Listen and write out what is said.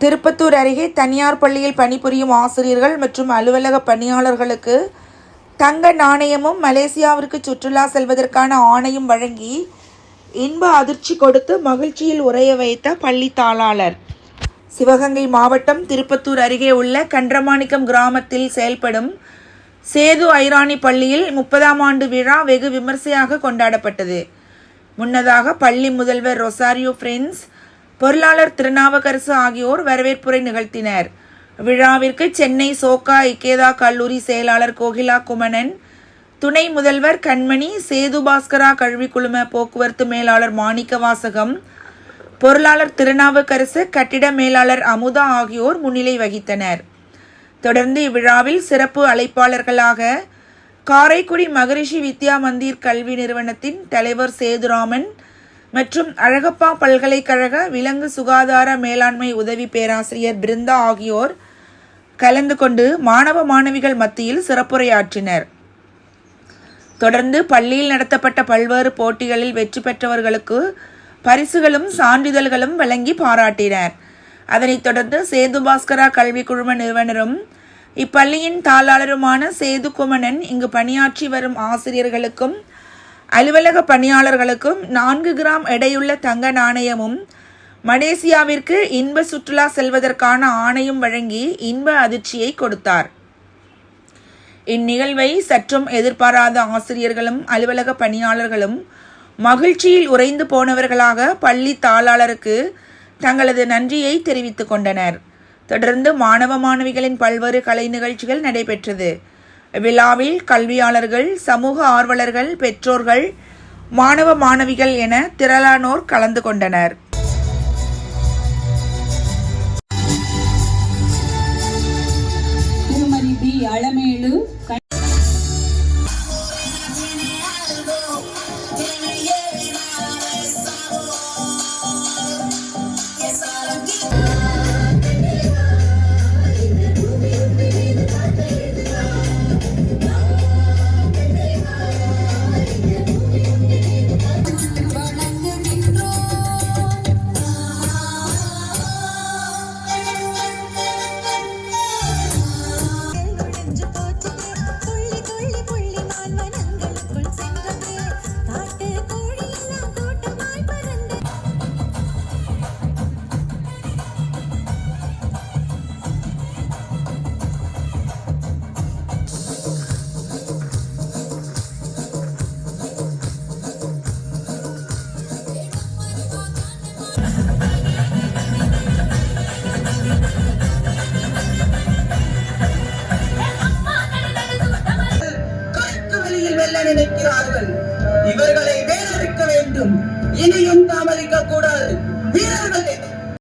திருப்பத்தூர் அருகே தனியார் பள்ளியில் பணிபுரியும் ஆசிரியர்கள் மற்றும் அலுவலக பணியாளர்களுக்கு தங்க நாணயமும் மலேசியாவிற்கு சுற்றுலா செல்வதற்கான ஆணையும் வழங்கி இன்ப அதிர்ச்சி கொடுத்து மகிழ்ச்சியில் உறைய வைத்த பள்ளி தாளாளர். சிவகங்கை மாவட்டம் திருப்பத்தூர் அருகே உள்ள கன்றமாணிக்கம் கிராமத்தில் செயல்படும் சேது ஐராணி பள்ளியில் 30ஆம் ஆண்டு விழா வெகு விமர்சையாக கொண்டாடப்பட்டது. முன்னதாக பள்ளி முதல்வர் ரொசாரியோ பிரின்ஸ், பொருளாளர் திருநாவுக்கரசு ஆகியோர் வரவேற்புரை நிகழ்த்தினர். விழாவிற்கு சென்னை சோகா இக்கேதா கல்லூரி செயலாளர் கோகிலா குமணன், துணை முதல்வர் கண்மணி, சேது பாஸ்கரா கல்வி குழும போக்குவரத்து மேலாளர் மாணிக்க வாசகம், பொருளாளர் திருநாவுக்கரசு, கட்டிட மேலாளர் அமுதா ஆகியோர் முன்னிலை வகித்தனர். தொடர்ந்து இவ்விழாவில் சிறப்பு அழைப்பாளர்களாக காரைக்குடி மகரிஷி வித்யா மந்திர் கல்வி நிறுவனத்தின் தலைவர் சேதுராமன் மற்றும் அழகப்பா பல்கலைக்கழக விலங்கு சுகாதார மேலாண்மை உதவி பேராசிரியர் பிருந்தா ஆகியோர் கலந்து கொண்டு மாணவ மாணவிகள் மத்தியில் சிறப்புரையாற்றினர். தொடர்ந்து பள்ளியில் நடத்தப்பட்ட பல்வேறு போட்டிகளில் வெற்றி பெற்றவர்களுக்கு பரிசுகளும் சான்றிதழ்களும் வழங்கி பாராட்டினர். அதனைத் தொடர்ந்து சேது பாஸ்கரா கல்வி குழும நிறுவனரும் இப்பள்ளியின் தாளாளருமான சேது குமணன் இங்கு பணியாற்றி வரும் ஆசிரியர்களுக்கும் அலுவலக பணியாளர்களுக்கும் 4 கிராம் எடையுள்ள தங்க நாணயமும் மலேசியாவிற்கு இன்ப சுற்றுலா செல்வதற்கான ஆணையும் வழங்கி இன்ப அதிர்ச்சியை கொடுத்தார். இந்நிகழ்வை சற்றும் எதிர்பாராத ஆசிரியர்களும் அலுவலக பணியாளர்களும் மகிழ்ச்சியில் உறைந்து போனவர்களாக பள்ளி தாளாளருக்கு தங்களது நன்றியை தெரிவித்துக் கொண்டனர். தொடர்ந்து மாணவ மாணவிகளின் பல்வேறு கலை நிகழ்ச்சிகள் நடைபெற்றது. விழாவில் கல்வியாளர்கள், சமூக ஆர்வலர்கள், பெற்றோர்கள், மாணவ மாணவிகள் என திரளானோர் கலந்து கொண்டனர். திருமதி பி அளமேலு நினைக்கிறார்கள். இவர்களை வேறறுக்க வேண்டும். இனியும் தாமதிக்க கூடாது. வீரர்களே,